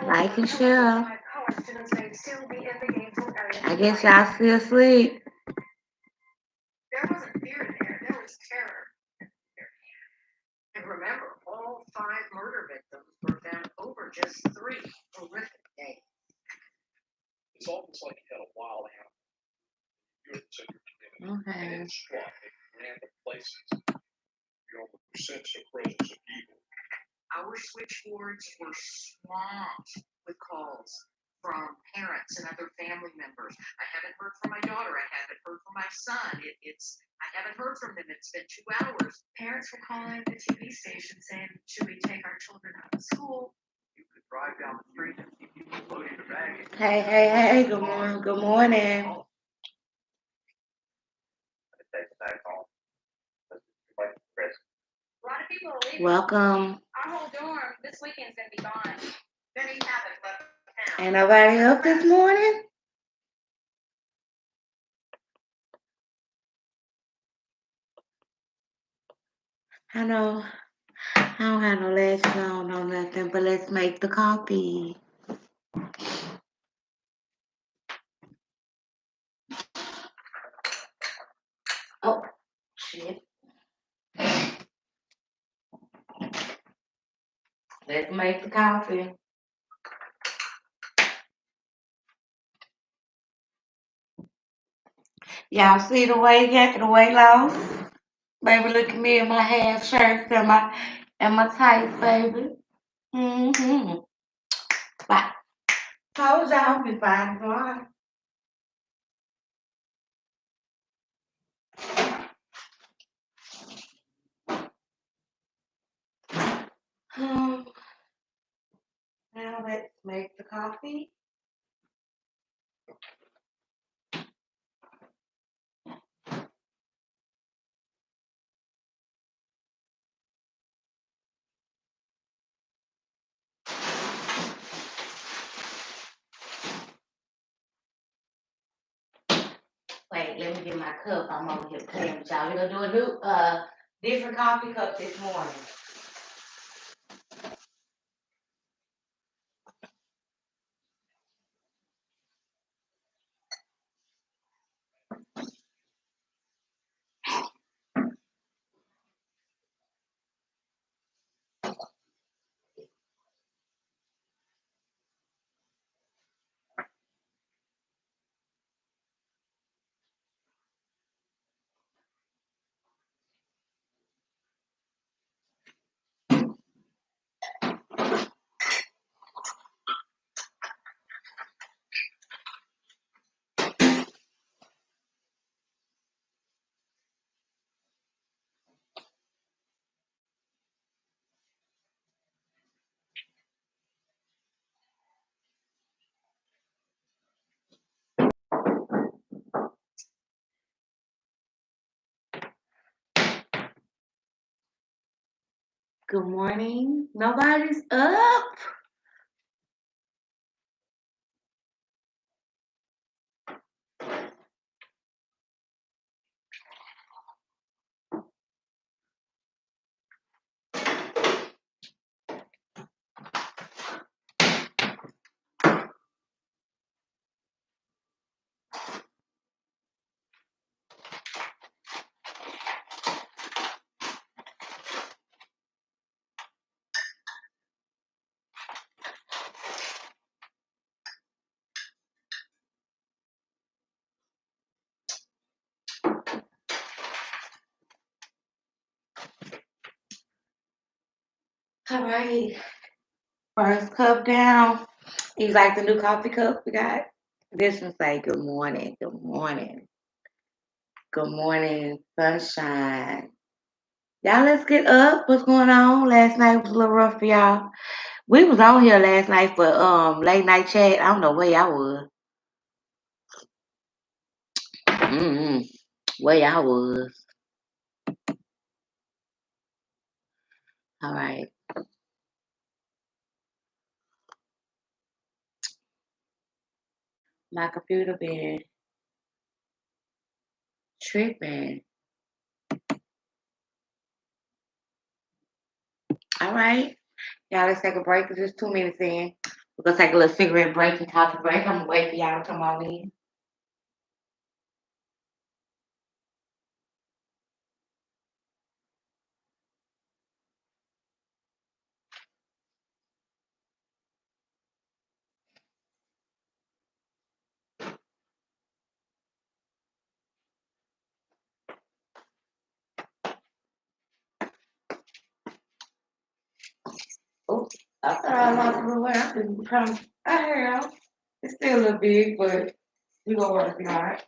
Like and share. I guess y'all still asleep. There wasn't fear there, there was terror. And remember, all 5 murder victims were found over just 3 horrific days. It's almost like you had a wild animal. You're in your community. Okay. And it's struck in random places. You almost sense the presence of evil. Our switchboards were swamped with calls from parents and other family members. I haven't heard from my daughter. I haven't heard from my son. I haven't heard from them. It's been 2 hours. Parents were calling the TV station saying, should we take our children out of school? You could drive down the street and see people loading their baggage. Hey, good morning, good morning. A lot of people are leaving. Welcome. Our whole dorm this weekend's gonna be gone. Many haven't left town. Ain't nobody up this morning? I know. I don't have no lashes on, no nothing, but let's make the coffee. Oh, shit. Let's make the coffee. Y'all see the weight loss? Baby, look at me in my half shirts and my tights, baby. Mm-hmm. But told y'all I'll be fine tomorrow. Now let's make the coffee. Wait, let me get my cup. I'm over here playing with y'all. We're gonna do a new different coffee cup this morning. Good morning. Nobody's up. All right. First cup down. You like the new coffee cup we got? This one say good morning, good morning. Good morning, sunshine. Y'all, let's get up. What's going on? Last night was a little rough for y'all. We was on here last night for late night chat. I don't know where y'all was. Mm-hmm. Where y'all was. All right. My computer been tripping. All right. Y'all, let's take a break. It's just 2 minutes in. We're gonna take a little cigarette break and coffee break. I'm gonna wait for y'all to come on in. Oh, I thought I lost a little weight. I didn't come. I have. It's still a little big, but we gonna work it out.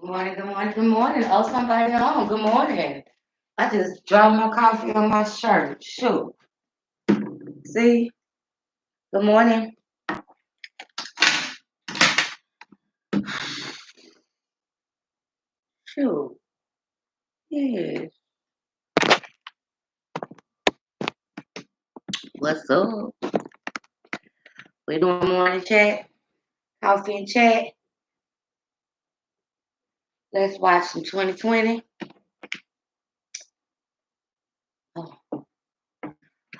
Good morning, good morning, good morning. Oh, somebody on. Good morning. I just dropped my coffee on my shirt. Shoot. See? Good morning. Shoot. Yes. What's up? We doing morning chat, coffee and chat. Let's watch some 2020. Oh,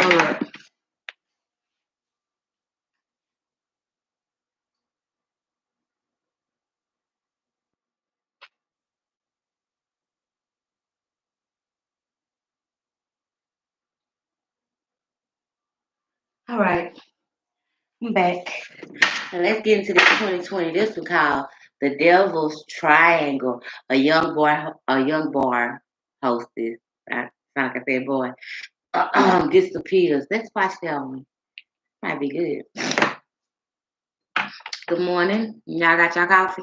hold up. All right, I'm back. Now let's get into this 2020. This one called The Devil's Triangle. A young boy hostess. I sound like I said boy. Disappears. Let's watch that one. Might be good. Good morning. Y'all got your coffee?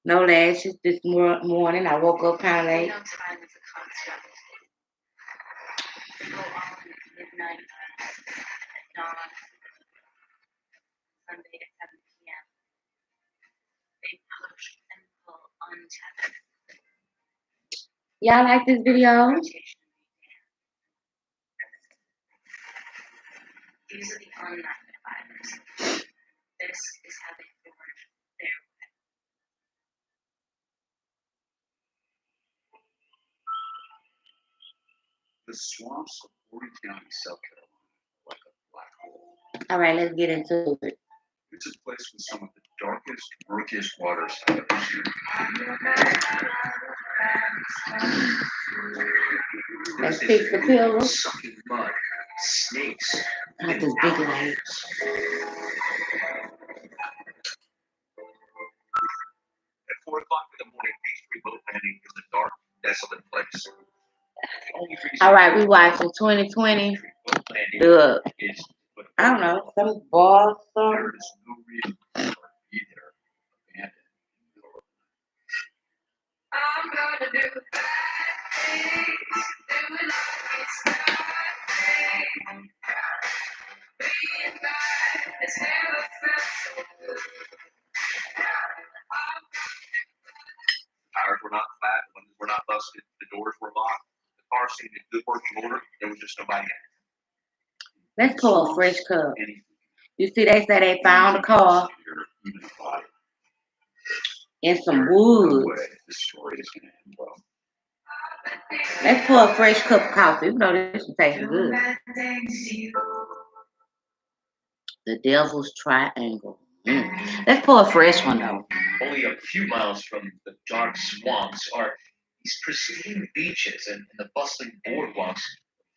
No lashes this morning. I woke up kind of late. No time is a construct. Go on midnight, at dawn, Sunday at 7 p.m. They push and pull untethered. Y'all like this video? Rotation began. These are the unmagnifiers. This is how they forge their way. The swamps of Horry County, South Carolina, are like a black hole. All right, let's get into it. It's a place with some of the darkest, murkiest waters I've ever seen. Let's fix the pillow. Sucking mud, snakes, Got this big light. At 4 o'clock in the morning, beach remote landing is a dark, desolate place. All right, we watching 2020. I don't know, some ball song. There is no reason for it to be there, abandoned. I'm gonna do bad things, doing like it's nothing. Being bad has never felt so good. Tires were not flat, windows were not busted, the doors were locked, the car seemed in good working order, there was just nobody in it. Let's pull a fresh cup. You see, they say they found a car in some woods. This story is going to end well. Let's pour a fresh cup of coffee. You know this one tastes good. The Devil's Triangle. Let's pour a fresh one though. Only a few miles from the dark swamps are these pristine beaches and the bustling boardwalks of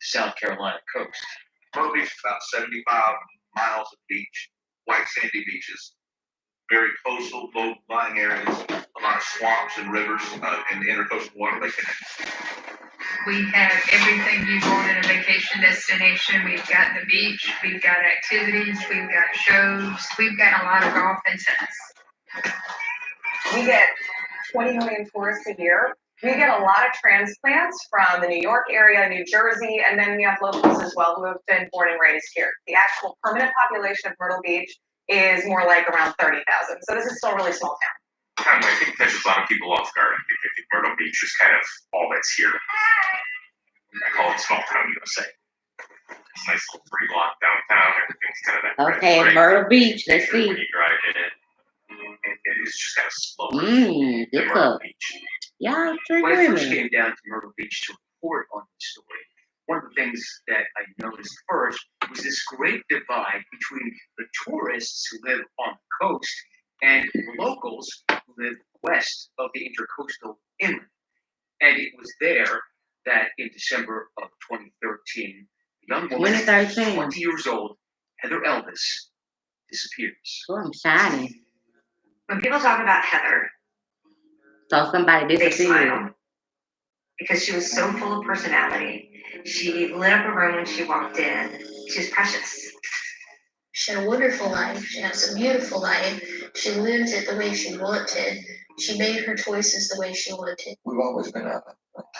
the South Carolina coast. Myrtle Beach is about 75 miles of beach, white sandy beaches, very coastal, low-lying areas, a lot of swamps and rivers, and the intercoastal waterway connect. We have everything you want in a vacation destination. We've got the beach, we've got activities, we've got shows, we've got a lot of golf and tennis. We get 20 million tourists a year. We get a lot of transplants from the New York area, New Jersey, and then we have locals as well who have been born and raised here. The actual permanent population of Myrtle Beach is more like around 30,000. So this is still a really small town. I think it catches a lot of people off guard. I think Myrtle Beach is kind of all that's here. I call it small town USA. It's a nice little 3-block downtown. Everything's kind of that. Okay, Myrtle Beach. Let's see. When you drive in it, it's just kind of slow. Good cup. Y'all drink When I with first me. came down to Myrtle Beach to report on this story, one of the things that I noticed first was this great divide between the tourists who live on the coast and the locals who live west of the intercoastal inlet. And it was there that in December of 2013, a young woman, 20 years old, Heather Elvis, disappears. Oh, I'm shining. When people talk about Heather, So somebody they disappeared. smile because she was so full of personality. She lit up a room when she walked in. She was precious. She had a wonderful life. She has a beautiful life. She lived it the way she wanted. She made her choices the way she wanted. We've always been a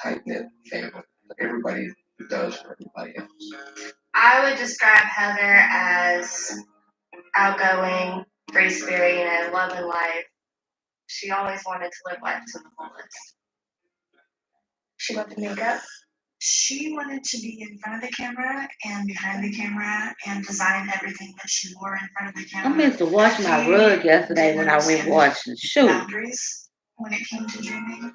tight-knit family. Everybody it does for everybody else. I would describe Heather as outgoing, free spirit, loving life. She always wanted to live life to the fullest. She loved makeup. She wanted to be in front of the camera and behind the camera and design everything that she wore in front of the I camera. meant to wash my rug yesterday when I went washing. Shoot. Boundaries when it came to dreaming.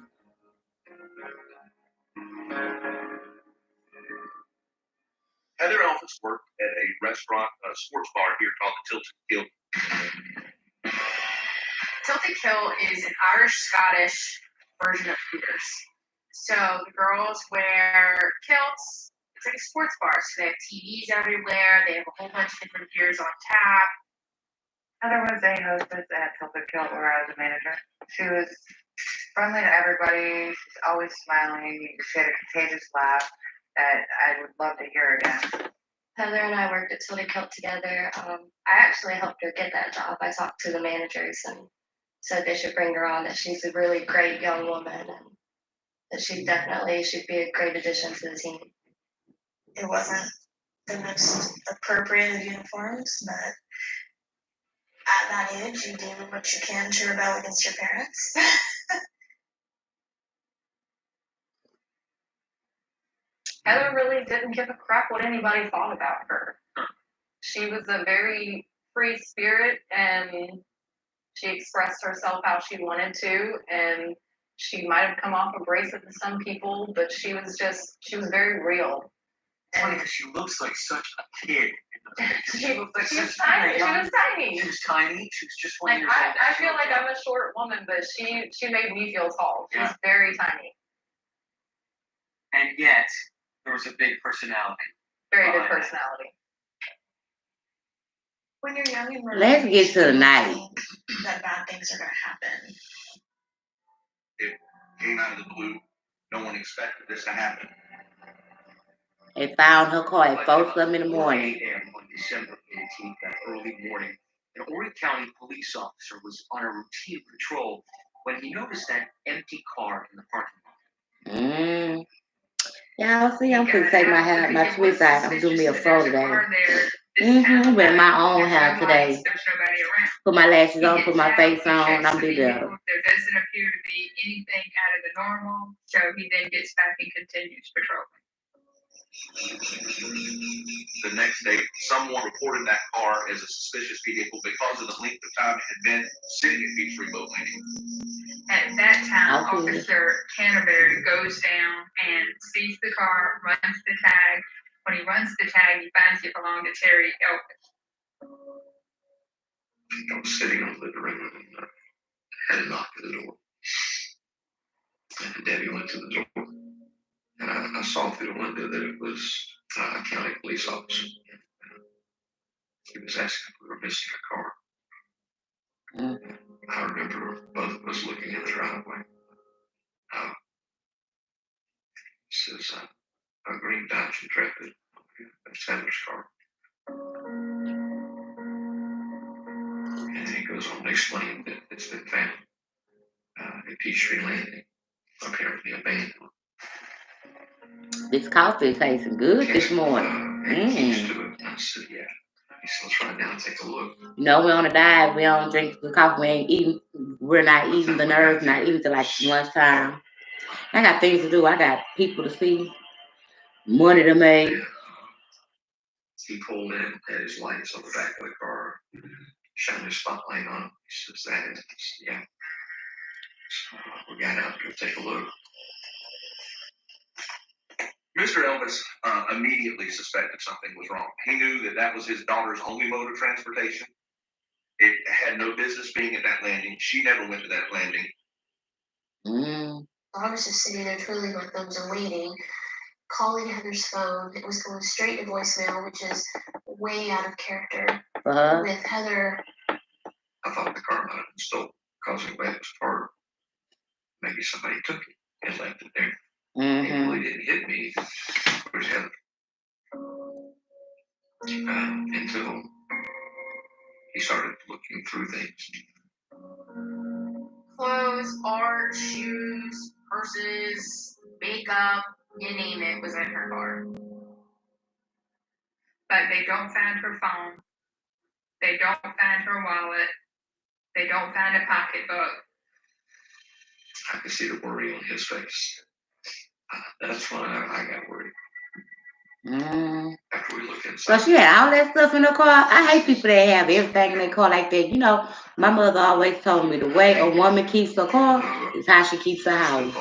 Heather Elvis worked at a restaurant, a sports bar here called the Tilted Kill. Tilted Kill is an Irish-Scottish version of Hooters. So the girls wear kilts. It's like a sports bar. So they have TVs everywhere. They have a whole bunch of different beers on tap. Heather was a hostess at Tilted Kill where I was a manager. She was friendly to everybody. She's always smiling. She had a contagious laugh that I would love to hear again. Heather and I worked at Tilted Kill together. I actually helped her get that job. I talked to the managers and said they should bring her on, that she's a really great young woman and that she'd be a great addition to the team. It wasn't the most appropriate of uniforms, but at that age, you do what you can to rebel against your parents. Heather really didn't give a crap what anybody thought about her. She was a very free spirit and she expressed herself how she wanted to, and she might have come off abrasive to some people, but she was very real. It's funny because she looks like such a kid. She was tiny. She was tiny. She was tiny. She was just 1 Like year old. I feel like I'm a short woman, but she made me feel tall. She was very tiny. And yet, there was a big personality. Very good personality. When you're young and Let's get to the night. That bad things are going to happen. It came out of the blue. No one expected this to happen. They found her car at 4 something in the morning. 4 a.m. on December 18th, that early morning, an Horry County police officer was on a routine patrol when he noticed that empty car in the parking lot. Y'all see, I'm gonna take my twist out. I'm doing me a fro today. With my own hair today. Put my lashes on, put my face on. I'm be better. There doesn't appear to be anything out of the normal, so he then gets back and continues patrolling. The next day, someone reported that car as a suspicious vehicle because of the length of time it had been sitting at Peachtree Boat Landing. At that time, Officer Canterbury goes down and sees the car, runs the tag. When he runs the tag, he finds it belonged to Terry Elvis. I was sitting on the living room and had a knock at the door. And Debbie went to the door. And I saw through the window that it was a county police officer. He was asking if we were missing a car. I remember both of us looking in the driveway. He says, a green Dodge Intrepid. That's Heather's car. And then he goes on to explain that it's been found at Peachtree Landing, apparently abandoned. This coffee tasting good this morning. I said, yeah. He said, let's run down and take a look. No, we're on a diet. We don't drink the coffee. We ain't eating. We're not eating the nerves. Not eating till like lunchtime. I got things to do. I got people to see. Money to make. Yeah. He pulled in, had his lights on the back of the car, shined his spotlight on him. He says, that is, yeah. So we got out to take a look. Mr. Elvis immediately suspected something was wrong. He knew that that was his daughter's only mode of transportation. It had no business being at that landing. She never went to that landing. I was just sitting there twiddling my thumbs and waiting, calling Heather's phone. It was going straight to voicemail, which is way out of character. With Heather. I thought the car might have been stolen because the way it was parked. Maybe somebody took it and left it there. It really didn't hit me. Where's Heather? Until he started looking through things. Clothes, art, shoes, purses, makeup, You name it was in her car. But they don't find her phone. They don't find her wallet. They don't find a pocketbook. I can see the worry on his face. That's when I got worried. After we looked inside. So she had all that stuff in her car. I hate people that have everything in their car like that. You know, my mother always told me the way a woman keeps her car is how she keeps her house.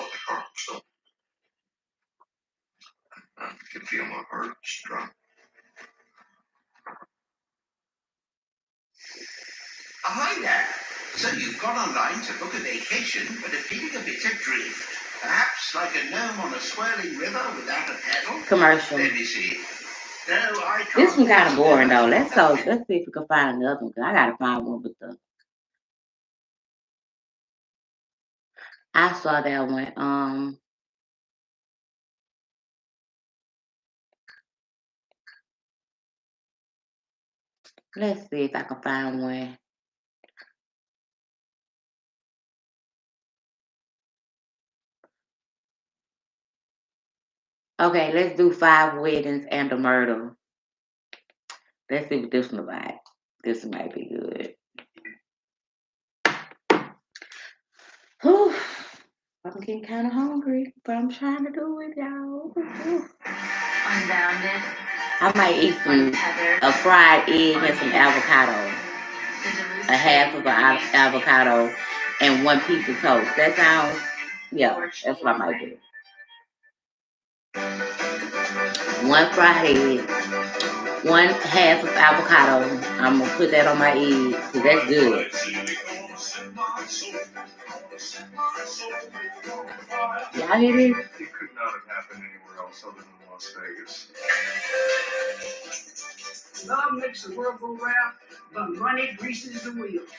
I can feel my heart drop. Hi there. So you've gone online to book a vacation, but are feeling a bit adrift. Perhaps like a gnome on a swirling river without a paddle? Commercial. Let me see. No, I can't. This one kind of boring though. Let's see if we can find another one. 'Cause I gotta find one with the. I saw that one. Let's see if I can find one. Okay, let's do 5 weddings and a murder. Let's see what this one about. This one might be good. Whew. I'm getting kind of hungry, but I'm trying to do it, y'all. Unbounded. I might eat a fried egg and some avocado. A half of an avocado and 1 piece of toast. That sounds, yeah, that's what I might do. 1 fried egg, 1 half of avocado. I'm gonna put that on my egg because that's good. Y'all hear me? It could not have happened anywhere else other than Las Vegas. Love makes the world go round, but money greases the wheels.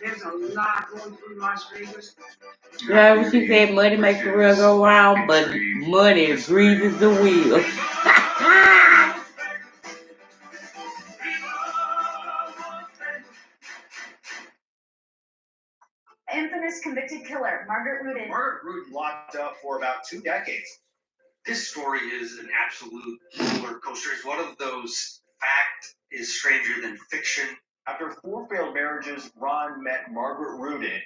There's a lot going through Las Vegas. Yeah, what she said, money makes the world go round, but money greases the wheel. Infamous convicted killer, Margaret Rudin. Margaret Rudin locked up for about 2 decades. This story is an absolute roller coaster. It's one of those fact is stranger than fiction. After 4 failed marriages, Ron met Margaret Rudin.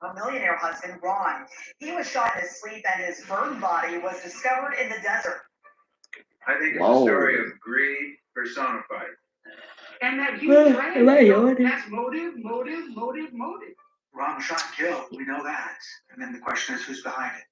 A millionaire husband, Ron. He was shot in his sleep and his burned body was discovered in the desert. I think it's a story of greed personified. And that huge land, that's motive. Ron was shot and killed. We know that. And then the question is, who's behind it?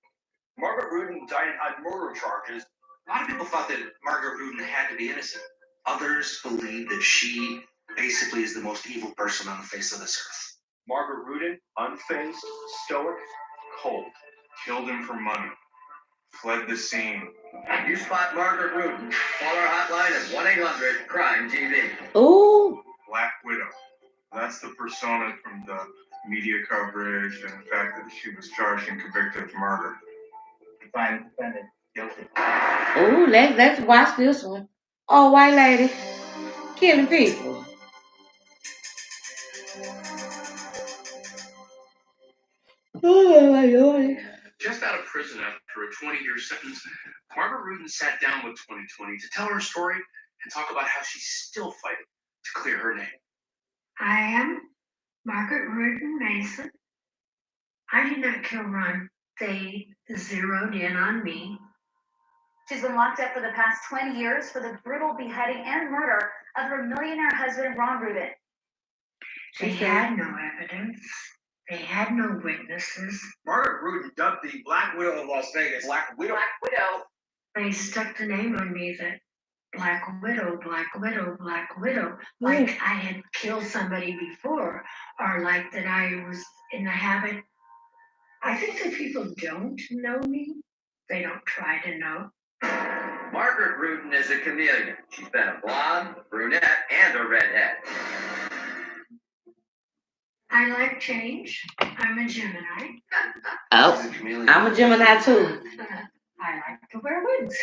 Margaret Rudin died on murder charges. A lot of people thought that Margaret Rudin had to be innocent. Others believe that she basically is the most evil person on the face of this earth. Margaret Rudin, unfazed, stoic, cold. Killed him for money. Fled the scene. If you spot Margaret Rudin, call our hotline at 1-800-CRIME-TV. Ooh. Black Widow. That's the persona from the media coverage and the fact that she was charged and convicted of murder. Find the defendant guilty. Ooh, let's watch this one. Oh, white lady killing people. Oh my God. Just out of prison after a 20-year sentence, Margaret Rudin sat down with 2020 to tell her story and talk about how she's still fighting to clear her name. I am Margaret Rudin Mason. I did not kill Ron. They zeroed in on me. She's been locked up for the past 20 years for the brutal beheading and murder of her millionaire husband, Ron Rudin. They had no evidence. They had no witnesses. Margaret Rudin dubbed the Black Widow of Las Vegas Black Widow. They stuck the name on me that Black Widow, Black Widow, Black Widow. Like I had killed somebody before, or like that I was in the habit. I think that people don't know me. They don't try to know. Margaret Rudin is a chameleon. She's been a blonde, a brunette, and a redhead. I like change. I'm a Gemini. Oh, I'm a Gemini too. I like to wear wigs.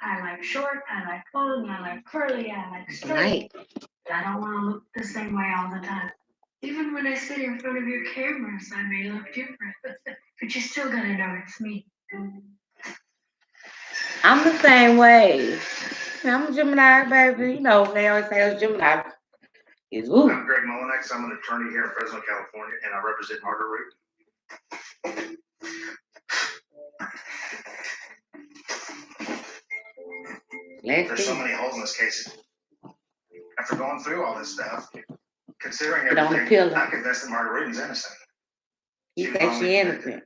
I like short, I like long, I like curly, I like straight. I don't want to look the same way all the time. Even when I sit in front of your cameras, I may look different, but you still gotta know it's me. I'm the same way. I'm a Gemini, baby. You know, they always say a Gemini is woo. I'm Greg Molinex. I'm an attorney here in Fresno, California, and I represent Margaret Root. There's so many holes in this case. After going through all this stuff, considering everything, I'm convinced that Margaret Root is innocent. You think she's innocent?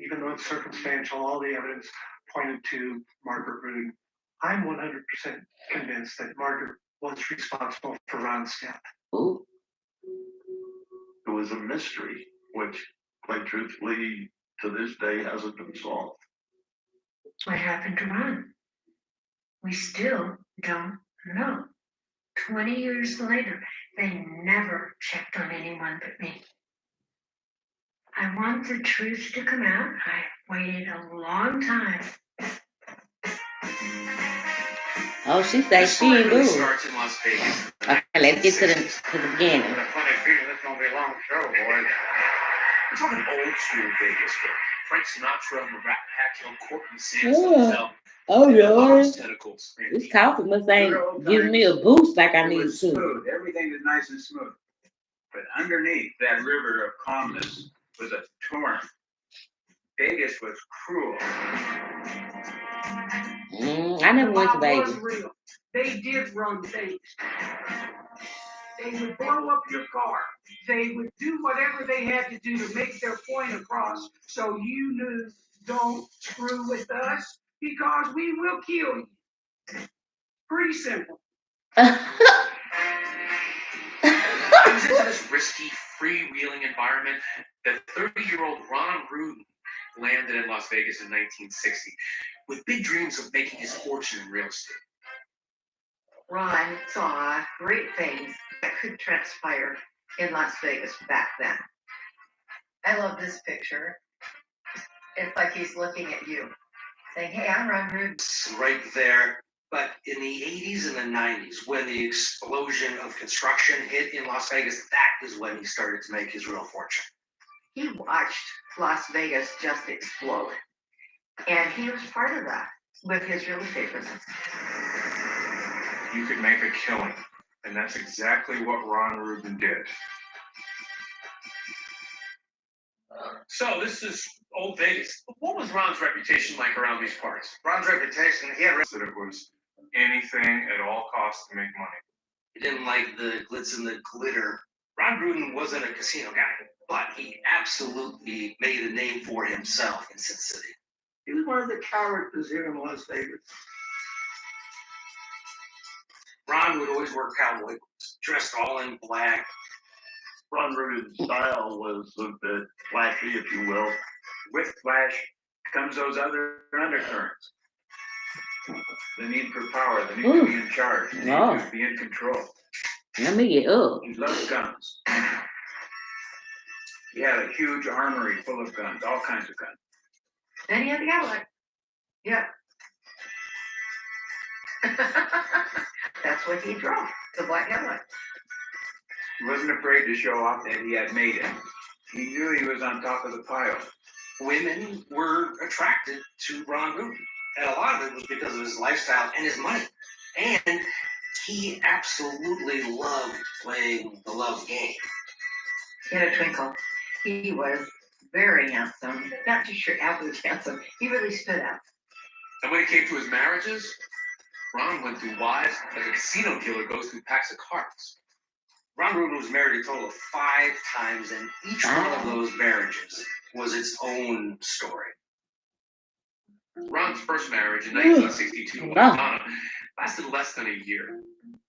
Even though it's circumstantial, all the evidence pointed to Margaret Root. I'm 100% convinced that Margaret was responsible for Ron's death. Ooh. It was a mystery, which, quite truthfully, to this day hasn't been solved. What happened to Ron? We still don't know. 20 years later, they never checked on anyone but me. I want the truth to come out. I waited a long time. Oh, she says she ain't really moved. starts in Las Vegas. Okay, let's get to the beginning. Got a funny feeling this gonna be a long show, boys. We're talking old school Vegas, where Frank Sinatra and the Rat Pack held Courtney Sampson himself. Oh, Lord. Tentacles. This coffee must ain't giving me a boost like I need to. Smooth. Everything was nice and smooth. But underneath that river of calmness was a torrent. Vegas was cruel. I never went to The mob Vegas. was real. They did run things. They would blow up your car. They would do whatever they had to do to make their point across. So you knew, don't screw with us because we will kill you. Pretty simple. I was into this risky, freewheeling environment that 30-year-old Ron Rudin landed in Las Vegas in 1960 with big dreams of making his fortune in real estate. Ron saw great things that could transpire in Las Vegas back then. I love this picture. It's like he's looking at you, saying, hey, I'm Ron Rudin. Right there. But in the 80s and the 90s, when the explosion of construction hit in Las Vegas, that is when he started to make his real fortune. He watched Las Vegas just explode. And he was part of that with his real estate business. You could make a killing, and that's exactly what Ron Rubin did. So this is old Vegas. What was Ron's reputation like around these parts? Ron's reputation, he had that it was anything at all costs to make money. He didn't like the glitz and the glitter. Ron Gruden wasn't a casino guy, but he absolutely made a name for himself in Sin City. He was one of the characters here in Las Vegas. Ron would always wear cowboy boots, dressed all in black. Ron Ruden's style was a bit flashy, if you will. With flash comes those other undercurrents. The need for power, the need to be in charge, the need to be in control. Let me get up. He loved guns. He had a huge armory full of guns, all kinds of guns. Then he had the Cadillac. Yeah. That's what he drove, the black Cadillac. He wasn't afraid to show off that he had made it. He knew he was on top of the pile. Women were attracted to Ron Rudin, and a lot of it was because of his lifestyle and his money. And he absolutely loved playing the love game. He had a twinkle. He was very handsome. Not too sure average handsome. He really stood out. And when it came to his marriages, Ron went through wives like a casino dealer goes through packs of cards. Ron Rudin was married a total of 5 times, and each one of those marriages was its own story. Ron's first marriage in 1962 with Donna lasted less than a year.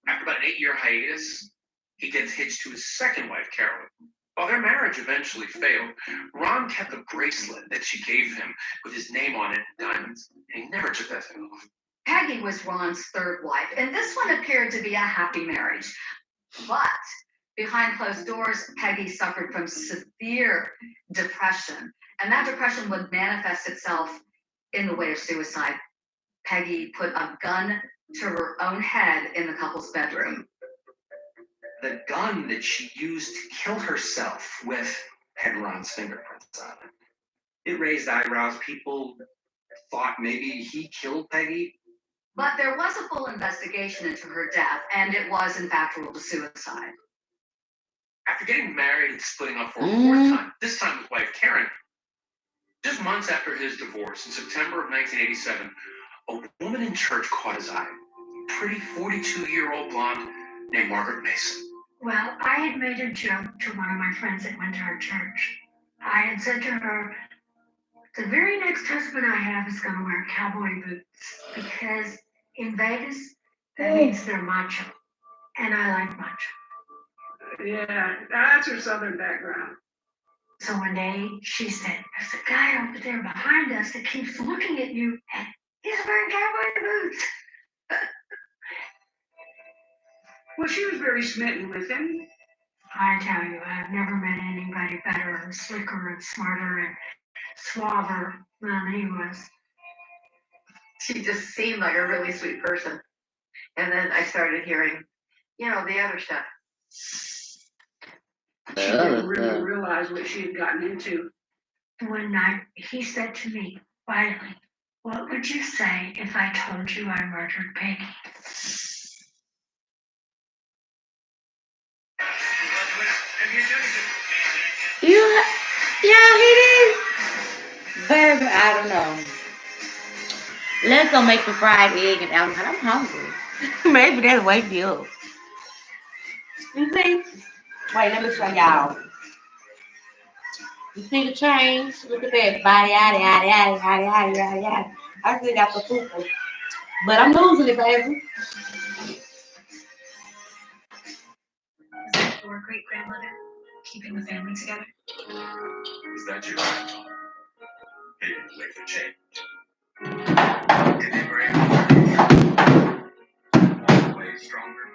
After about an 8-year hiatus, he gets hitched to his second wife, Carolyn. While their marriage eventually failed, Ron kept a bracelet that she gave him with his name on it and diamonds, and he never took that thing off. Peggy was Ron's third wife, and this one appeared to be a happy marriage. But behind closed doors, Peggy suffered from severe depression, and that depression would manifest itself in the way of suicide. Peggy put a gun to her own head in the couple's bedroom. The gun that she used to kill herself with had Ron's fingerprints on it. It raised eyebrows. People thought maybe he killed Peggy. But there was a full investigation into her death, and it was, in fact, ruled a suicide. After getting married and splitting up for a fourth time, this time with wife Karen, just months after his divorce, in September of 1987, a woman in church caught his eye. A pretty 42-year-old blonde named Margaret Mason. Well, I had made a joke to one of my friends that went to our church. I had said to her, the very next husband I have is going to wear cowboy boots because in Vegas, that means they're macho. And I like macho. Yeah, that's her southern background. So one day she said, there's a guy over there behind us that keeps looking at you and he's wearing cowboy boots. Well, she was very smitten with him. I tell you, I've never met anybody better and slicker and smarter and suaver than he was. She just seemed like a really sweet person. And then I started hearing, the other stuff. She didn't really realize what she had gotten into. One night, he said to me, quietly, what would you say if I told you I murdered Peggy? Yeah, he did. Baby, I don't know. Let's go make the fried egg and avocado. I'm hungry. Maybe that'll wake me up. You see? Wait, let me show y'all. You see the change? Look at that. Body, yada, yada, yada, yada, yada, yada, yada. I still got the poo-poo. But I'm losing it, baby. Was that your great grandmother keeping the family together? Is that your grandfather? Paving the way for change. Did they bring way stronger?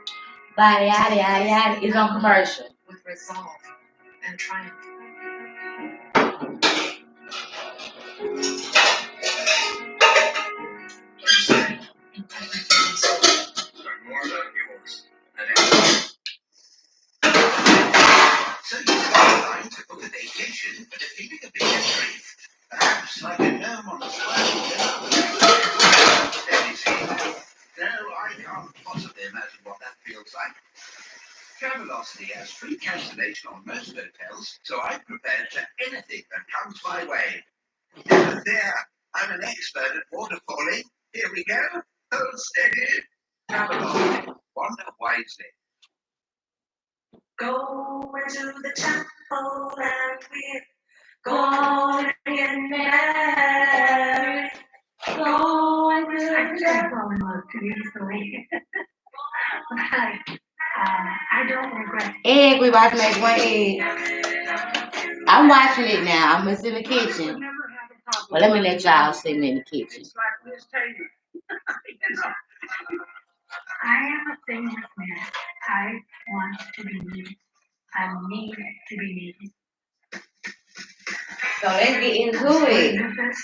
Body, yada, yada, yada. It's on commercial. With resolve and triumph. Learn more about yours. So you got online to book a vacation, but are feeling a bit adrift. Perhaps like a gnome on a swirling river with a deadly sea. No, I can't possibly imagine what that feels like. Travelocity has free cancellation on most hotels, so I'm prepared for anything that comes my way. There, I'm an expert at waterfalling. Here we go. Hold steady. Travelocity. Wander wisely. Go into the temple and we're going to get married. Going to the temple. I don't regret it. Egg, we about to make one egg. I'm watching it now. I'm just in the kitchen. Well, let me let y'all see me in the kitchen. I am a thing with men. I want to be needed. I need to be needed. So let's get into it.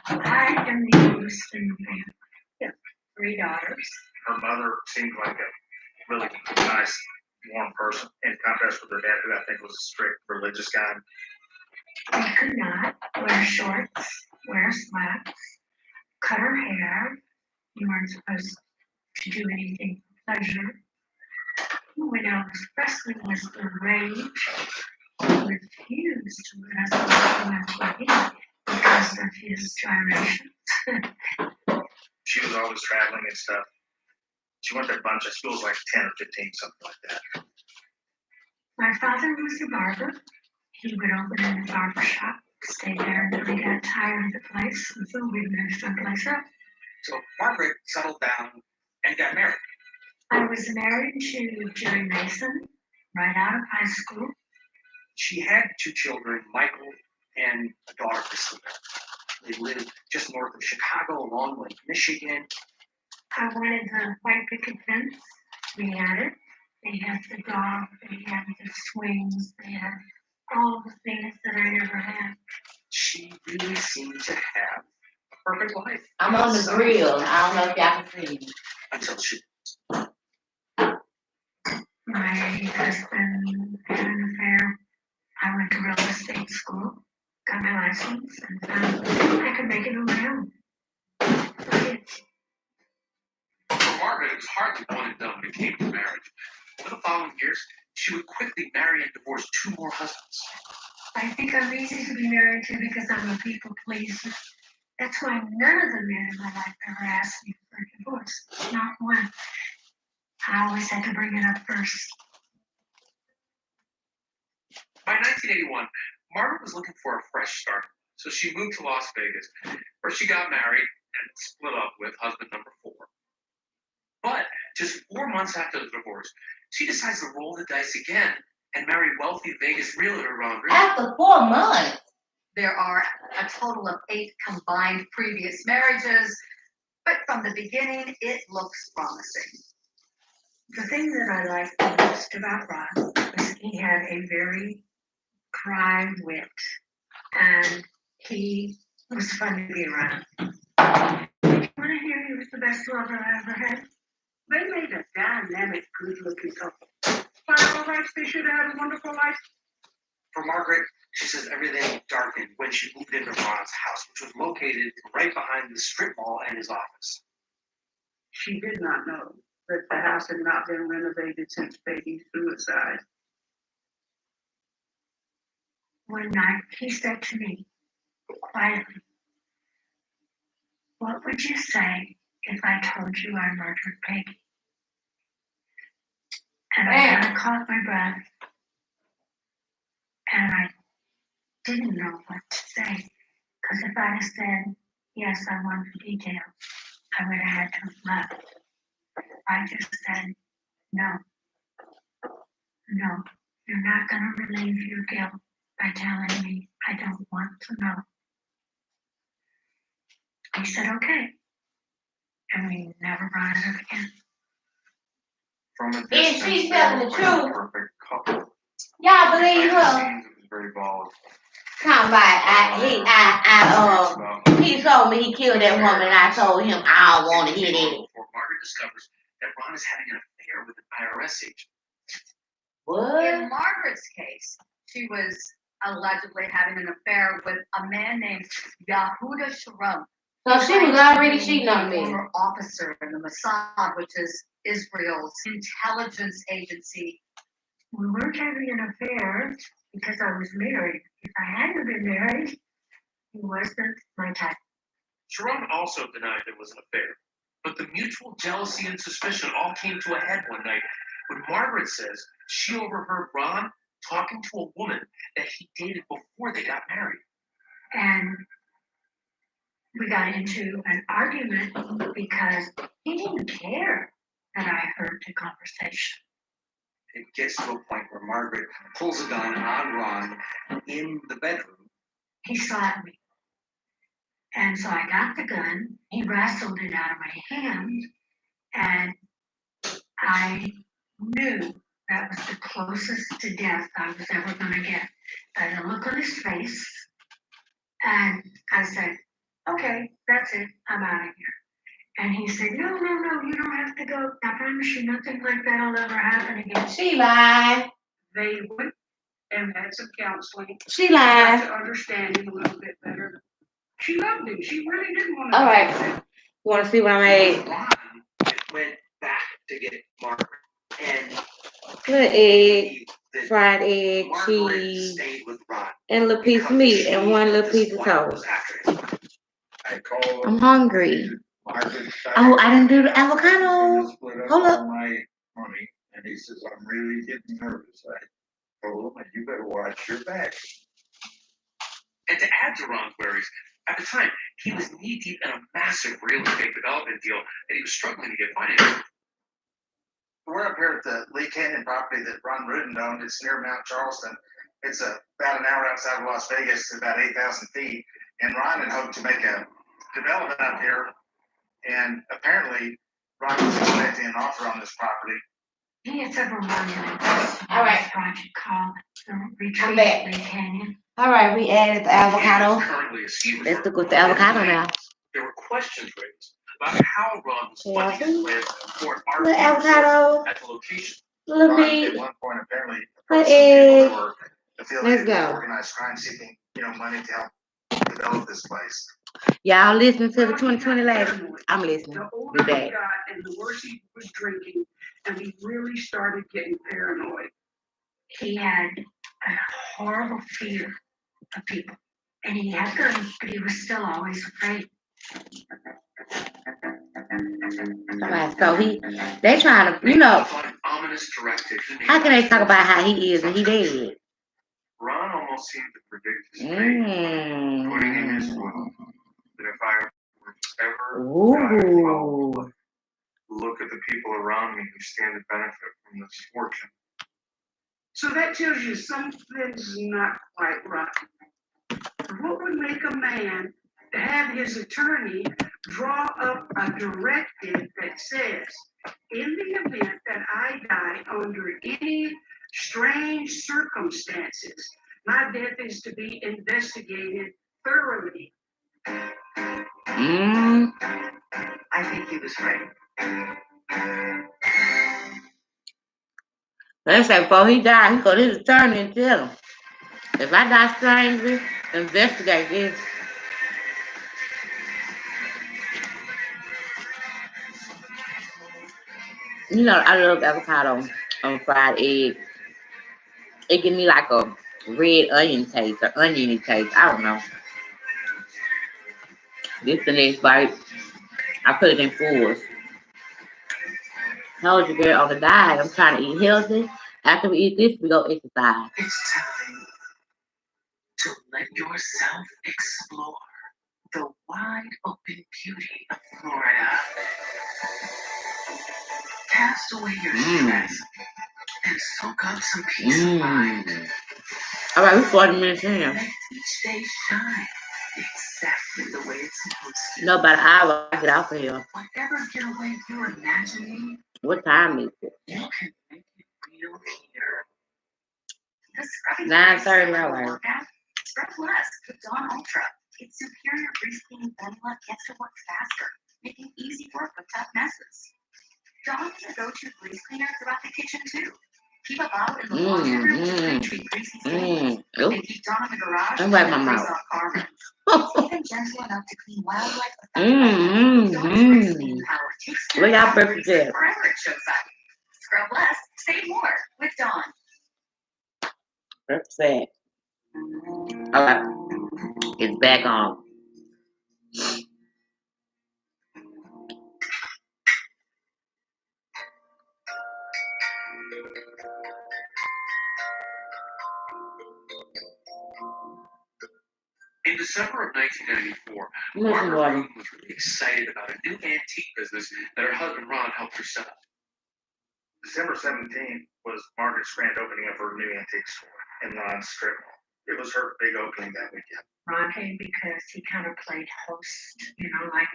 I am the oldest in the family. Yeah. 3 daughters. Her mother seemed like a really nice, warm person, in contrast with her dad, who I think was a strict religious guy. We could not wear shorts, wear slacks, cut our hair. You weren't supposed to do anything for pleasure. When Elvis Presley was enraged, he refused to let us go on TV because of his gyrations. She was always traveling and stuff. She went to a bunch of schools, like 10 or 15, something like that. My father was a barber. He would open in a barber shop, stay there until he got tired of the place, and so we'd move someplace else. So Margaret settled down and got married. I was married to Jerry Mason right out of high school. She had 2 children, Michael and a daughter, Christina. They lived just north of Chicago, along Lake Michigan. I wanted the white picket fence. We had it. They had the dog. They had the swings. They had all the things that I never had. She really seemed to have a perfect life. I'm on the grill. I don't know if y'all can see me. Until she. My husband had an affair. I went to real estate school, got my license, and found I could make it on my own. For Margaret, it was hardly one and done when it came to marriage. Over the following years, she would quickly marry and divorce 2 more husbands. I think I'm easy to be married to because I'm a people pleaser. That's why none of the men in my life ever asked me for a divorce. Not one. I always had to bring it up first. By 1981, Margaret was looking for a fresh start, so she moved to Las Vegas, where she got married and split up with husband number 4. But just 4 months after the divorce, she decides to roll the dice again and marry wealthy Vegas realtor Ron Reed. After 4 months. There are a total of 8 combined previous marriages, but from the beginning, it looks promising. The thing that I liked the most about Ron was he had a very dry wit, and he was fun to be around. I want to hear he was the best lover I ever had. They made a dynamic, good-looking couple. By all rights, they should have had a wonderful life. For Margaret, she says everything darkened when she moved into Ron's house, which was located right behind the strip mall and his office. She did not know that the house had not been renovated since Peggy's suicide. One night, he said to me, quietly, "What would you say if I told you I murdered Peggy?" And I kind of caught my breath, and I didn't know what to say, because if I'd have said, yes, I want the details, I would have had to have left. I just said, no, you're not going to relieve your guilt by telling me I don't want to know. He said, okay, and we never brought it up again. From a Is distance, she they telling looked the like a truth? perfect couple. Y'all believe Behind the her? scenes, it was very volatile. Come by. He told me he killed that woman, and I told him I don't want to hear that. Before Margaret discovers that Ron is having an affair with an IRS agent. What? In Margaret's case, she was allegedly having an affair with a man named Yehuda Sharon. So she was already cheating on me. Former officer in the Mossad, which is Israel's intelligence agency. We weren't having an affair because I was married. If I hadn't been married, he wasn't my type. Sharon also denied there was an affair, but the mutual jealousy and suspicion all came to a head one night when Margaret says she overheard Ron talking to a woman that he dated before they got married. And we got into an argument because he didn't care that I heard the conversation. It gets to a point where Margaret pulls a gun on Ron in the bedroom. He slapped me. And so I got the gun, he wrestled it out of my hand, and I knew that was the closest to death I was ever going to get. By the look on his face, and I said, okay, that's it, I'm out of here. And he said, no, you don't have to go. I promise you nothing like that'll ever happen again. She lied. They went and had some counseling. She lied. Got to understand him a little bit better. She loved him. She really didn't want to. All right. You want to see what I made? Ron went back to get Margaret. And Good egg, fried egg, Margaret cheese, stayed with Ron and a little piece of meat, and one little piece of toast. I called I'm hungry. Margaret. Oh, I didn't do the avocado. Hold up. My money, and he says, I'm really getting nervous. I told him, you better watch your back. And to add to Ron's worries, at the time, he was knee-deep in a massive real estate development deal that he was struggling to get financed. We're up here at the Lee Canyon property that Ron Rudin owned. It's near Mount Charleston. It's about an hour outside of Las Vegas, about 8,000 feet. And Ron had hoped to make a development up here. And apparently, Ron was expecting an offer on this property. He had several monuments. All right. Project called the Retreat I'm back. Lee Canyon. All right, we added the avocado. Currently a ski resort. Let's look with the avocado now. There were questions raised about how Ron was funding his plans for an art Little avocado. at the location. Little Ron, meat. at one point, apparently, Little approached some people egg. who were affiliated Let's with go. organized crime seeking, money to help develop this place. Y'all listening to the 2020 lady? I'm listening. The Do older he that. got and the worse he was drinking, and we really started getting paranoid. He had a horrible fear of people. And he had guns, but he was still always afraid. Right, so they trying to, you know, Ominous directive. how can they talk about how he is and he dead? Ron almost seemed to predict his fate, putting in his will that if I were ever die, well, look at the people around me who stand to benefit from this fortune. So that tells you something's not quite right. What would make a man to have his attorney draw up a directive that says, in the event that I die under any strange circumstances, my death is to be investigated thoroughly? I think he was right. They say before he died, he go to his attorney and tell him, if I die strangely, investigate this. You know, I love avocado on fried egg. It give me like a red onion taste or oniony taste. I don't know. This the next bite. I put it in fours. Told you, girl, on the diet. I'm trying to eat healthy. After we eat this, we go exercise. It's time to let yourself explore the wide open beauty of Florida. Cast away your stress and soak up some peace of mind. All right, we're 40 minutes in. Let each day shine exactly the way it's supposed to. No, about an hour, I get out of here. Whatever getaway you're imagining, What time is it? you can make it real here. The scrubbing 9:30, all right. workout, scrub less with Dawn Ultra. Its superior grease cleaning formula gets to work faster, making easy work with tough messes. Dawn is a go-to grease cleaner throughout the kitchen too. Keep up out in the laundry room to pre-treat greasy stains, and keep Dawn in the garage I'm wiping my to mouth. grease off car rims. Even gentle enough to clean wildlife effectively. Dawn's grease cleaning power takes care Where y'all of breakfast grease at? wherever it shows up. Scrub less, save more with Dawn. That's sad. All right, it's back on. In December of 1994, Listen, Margaret water. Rudin was really excited about a new antique business that her husband Ron helped her set up. December 17th was Margaret's grand opening of her new antique store in Ron's strip mall. It was her big opening that weekend. Ron came because he kind of played host, like,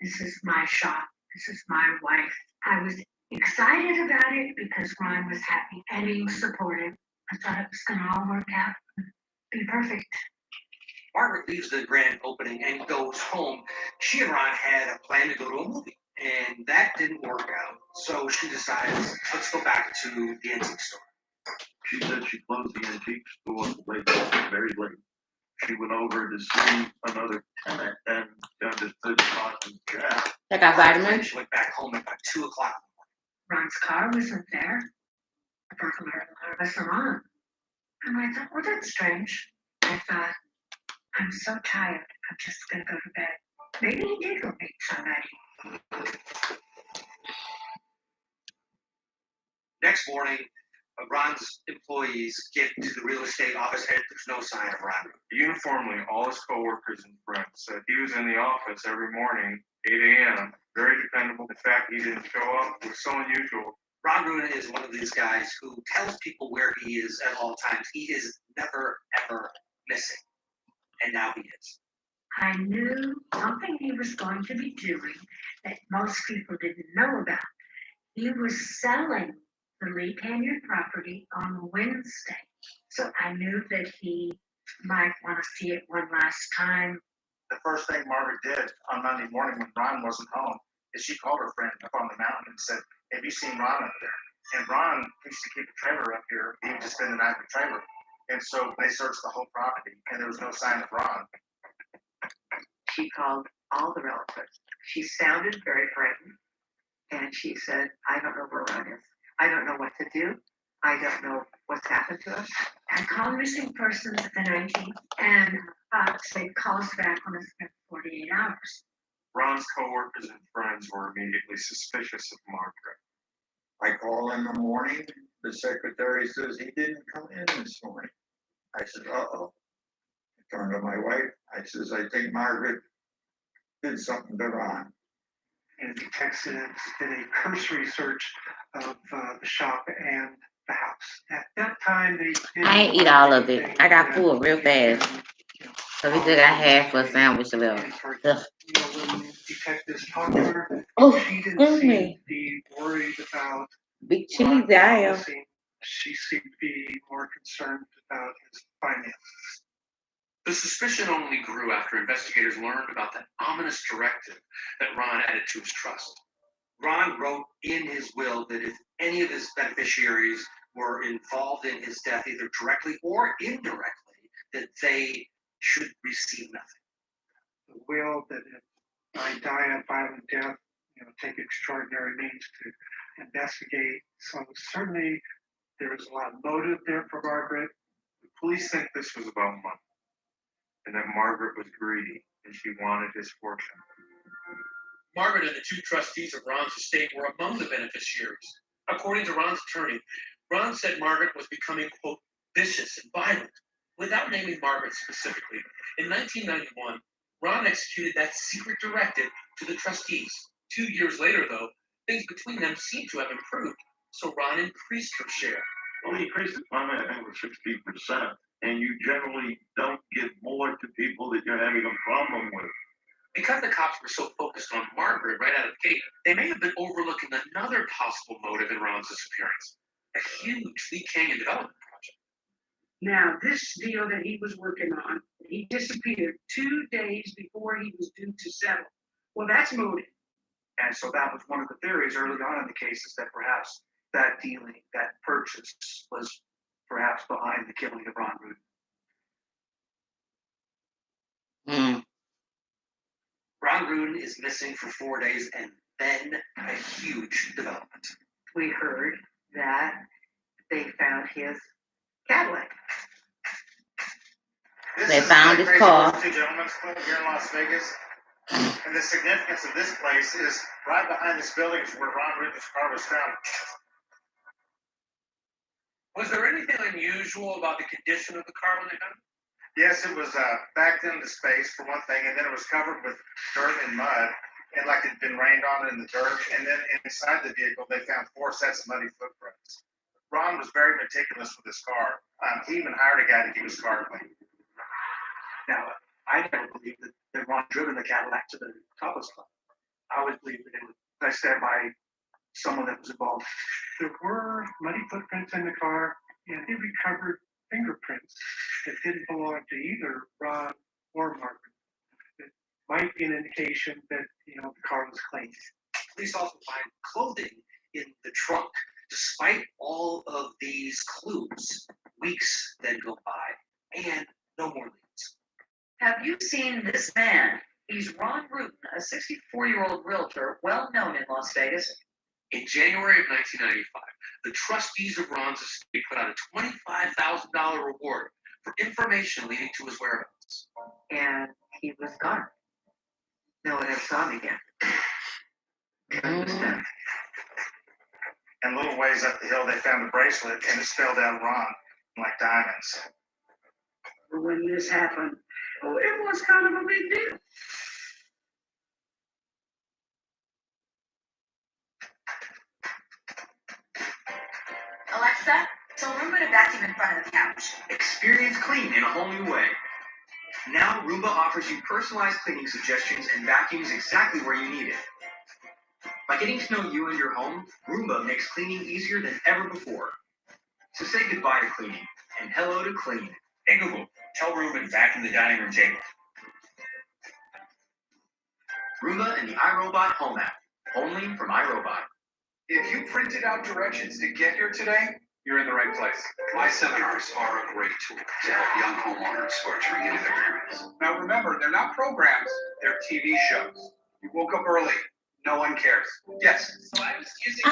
this is my shop, this is my wife. I was excited about it because Ron was happy and being supportive. I thought it was going to all work out and be perfect. Margaret leaves the grand opening and goes home. She and Ron had a plan to go to a movie, and that didn't work out. So she decides, let's go back to the antique store. She said she closed the antique store late, very late. She went over to see another tenant and got this big Coffe And Chat. Take out vitamins. She went back home at about 2 o'clock. Ron's car wasn't there. A burglar alarm was on. And I thought, well, that's strange. I thought, I'm so tired, I'm just going to go to bed. Maybe he did go meet somebody. Next morning, Ron's employees get to the real estate office and there's no sign of Ron. Uniformly, all his coworkers and friends said he was in the office every morning, 8 a.m., very dependable. The fact he didn't show up was so unusual. Ron Rudin is one of these guys who tells people where he is at all times. He is never, ever missing. And now he is. I knew something he was going to be doing that most people didn't know about. He was selling the Lee Canyon property on Wednesday. So I knew that he might want to see it one last time. The first thing Margaret did on Monday morning when Ron wasn't home is she called her friend up on the mountain and said, have you seen Ron up there? And Ron used to keep a trailer up here. He would just spend the night in the trailer. And so they searched the whole property and there was no sign of Ron. she called all the relatives. She sounded very frightened, and she said, I don't know where Ron is. I don't know what to do. I don't know what's happened to us. I called missing persons at the 19th and said calls back on us in 48 hours. Ron's coworkers and friends were immediately suspicious of Margaret. I call in the morning, the secretary says he didn't come in this morning. I said, uh-oh. I turned to my wife, I says, I think Margaret did something to Ron. And detectives did a cursory search of the shop and the house. At that time, they didn't I ain't eat all of it. I got full real fast. So we just got half a sandwich left. Ugh. When detectives talked to her, Oh, she didn't excuse seem me. to be worried about Big cheesy, I am. policy. She seemed to be more concerned about his finances. The suspicion only grew after investigators learned about that ominous directive that Ron added to his trust. Ron wrote in his will that if any of his beneficiaries were involved in his death, either directly or indirectly, that they should receive nothing. The will that if I die a violent death, take extraordinary means to investigate. So certainly there was a lot of motive there for Margaret. The police think this was about money, and that Margaret was greedy and she wanted his fortune. Margaret and the two trustees of Ron's estate were among the beneficiaries. According to Ron's attorney, Ron said Margaret was becoming, quote, vicious and violent. Without naming Margaret specifically, in 1991, Ron executed that secret directive to the trustees. 2 years later, though, things between them seemed to have improved, so Ron increased her share. Well, he increased the payment, I think, with 60%, and you generally don't give more to people that you're having a problem with. Because the cops were so focused on Margaret right out of the gate, they may have been overlooking another possible motive in Ron's disappearance, a huge Lee Canyon development project. Now, this deal that he was working on, he disappeared 2 days before he was due to settle. Well, that's motive. And so that was one of the theories early on in the case, is that perhaps that dealing, that purchase, was perhaps behind the killing of Ron Rudin. Mm. Ron Rudin is missing for 4 days, and then a huge development. We heard that they found his Cadillac. They found his car. Two Gentlemen's Club here in Las Vegas. And the significance of this place is right behind this building is where Ron Rudin's car was found. Was there anything unusual about the condition of the car when they found it? Yes, it was backed into space for one thing, and then it was covered with dirt and mud, and like it'd been rained on in the dirt. And then inside the vehicle, they found 4 sets of muddy footprints. Ron was very meticulous with his car. He even hired a guy to keep his car clean. Now, I never believed that Ron driven the Cadillac to the Tapas Club. I always believed that it was placed there by someone that was involved. There were muddy footprints in the car, and they recovered fingerprints that didn't belong to either Ron or Margaret. It might be an indication that the car was clean. Police also find clothing in the trunk. Despite all of these clues, weeks then go by, and no more leads. Have you seen this man? He's Ron Rudin, a 64-year-old realtor well known in Las Vegas. In January of 1995, the trustees of Ron's estate put out a $25,000 reward for information leading to his whereabouts. And he was gone. No one ever saw him again. And a little ways up the hill, they found a bracelet, and it spelled out Ron, like diamonds. When this happened, it was kind of a big deal. Alexa, tell Roomba to vacuum in front of the couch. Experience clean in a whole new way. Now Roomba offers you personalized cleaning suggestions and vacuums exactly where you need it. By getting to know you and your home, Roomba makes cleaning easier than ever before. So say goodbye to cleaning and hello to clean. Hey Google, tell Roomba to vacuum the dining room table. Roomba and the iRobot Home app, only from iRobot. If you printed out directions to get here today, you're in the right place. My seminars are a great tool to help young homeowners who are turning into their parents. Now remember, they're not programs, they're TV shows. You woke up early, no one cares. Yes. So I was using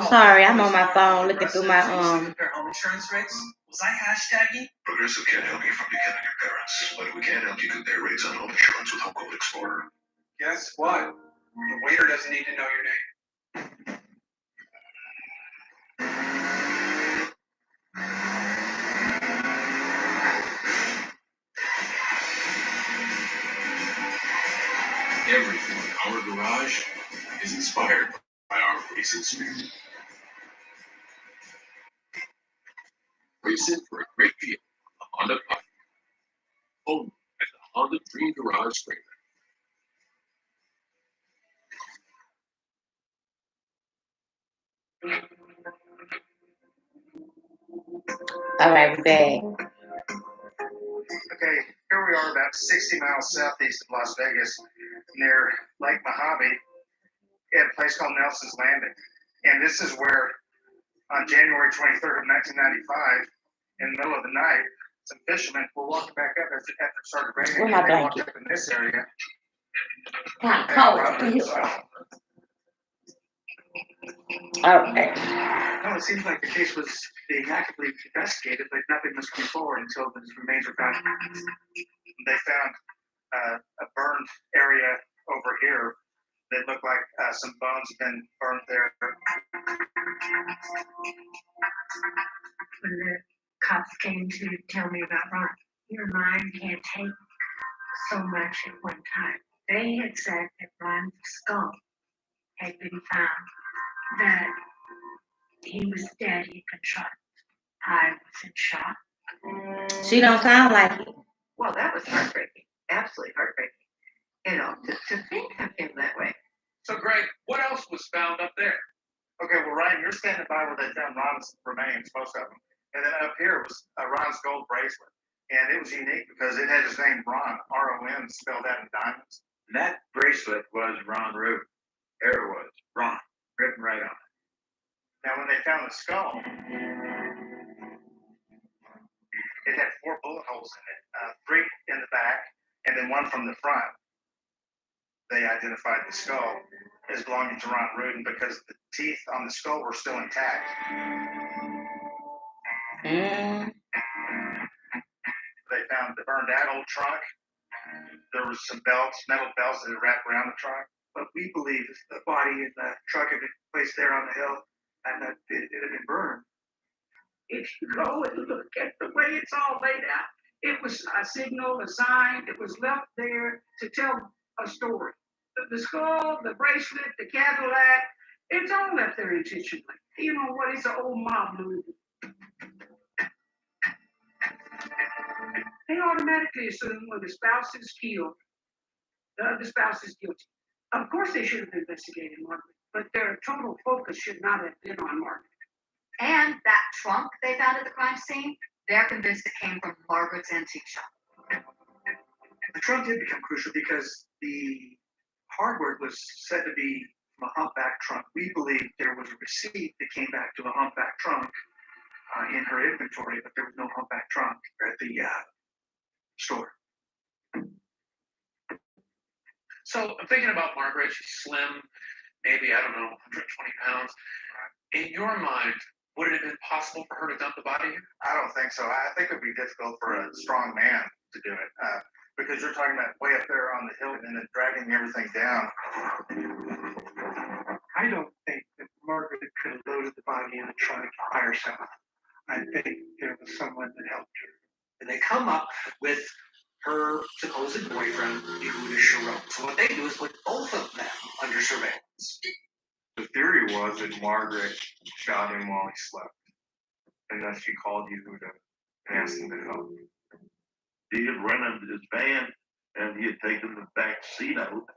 Sorry, I'm on my phone looking through my compare home insurance rates. Was I hashtagging? Progressive can't help you from becoming your parents, but we can help you compare rates on home insurance with Home Quote Explorer. Guess what? The waiter doesn't need to know your name. Everything in our garage is inspired by our racing spirit. Racing for a great deal, a Honda Puff. Only at the Honda Dream Garage Spring. All right, we're back. Okay, here we are about 60 miles southeast of Las Vegas, near Lake Mojave, at a place called Nelson's Landing. And this is where, on January 23rd of 1995, in the middle of the night, some fishermen were walking back up after it started raining. Where's my They walked blanket? up in this area. Kind of cold in here. Okay. No, it seems like the case was being actively investigated, but nothing was coming forward until the remains were found. They found a burned area over here that looked like some bones had been burned there. When the cops came to tell me about Ron, your mind can't take so much at one time. They had said that Ron's skull had been found, that he was dead, he'd been shot. I was in shock. She don't sound like it. Well, that was heartbreaking. Absolutely heartbreaking. You know, to think of him that way. So, Greg, what else was found up there? Okay, well, Ryan, you're standing by where they found Ron's remains, most of them. And then up here was Ron's gold bracelet. And it was unique because it had his name Ron, R-O-N, spelled out in diamonds. And that bracelet was Ron Root. There it was, Ron, written right on it. Now, when they found the skull, it had 4 bullet holes in it, 3 in the back, and then 1 from the front. They identified the skull as belonging to Ron Rudin because the teeth on the skull were still intact. They found the burned out old trunk. There was some belts, metal belts that had wrapped around the trunk. But we believe the body in the truck had been placed there on the hill and that it had been burned. If you go and look at the way it's all laid out, it was a signal, a sign, it was left there to tell a story. The skull, the bracelet, the Cadillac, it's all left there intentionally. You know what? It's an old mob movie. They automatically assume when the spouse is killed, the other spouse is guilty. Of course, they should have investigated Margaret, but their total focus should not have been on Margaret. And that trunk they found at the crime scene, they're convinced it came from Margaret's antique shop. The trunk did become crucial because the hardware was said to be from a humpback trunk. We believe there was a receipt that came back to a humpback trunk in her inventory, but there was no humpback trunk at the store. So I'm thinking about Margaret. She's slim, maybe, I don't know, 120 pounds. In your mind, would it have been possible for her to dump the body here? I don't think so. I think it would be difficult for a strong man to do it because you're talking about way up there on the hill and then dragging everything down. I don't think that Margaret could have loaded the body in a trunk by herself. I think there was someone that helped her. And they come up with her supposed boyfriend, Yehuda Sharon. So what they do is put both of them under surveillance. The theory was that Margaret shot him while he slept, and that she called Yehuda and asked him to help. He had rented his van, and he had taken the back seat out.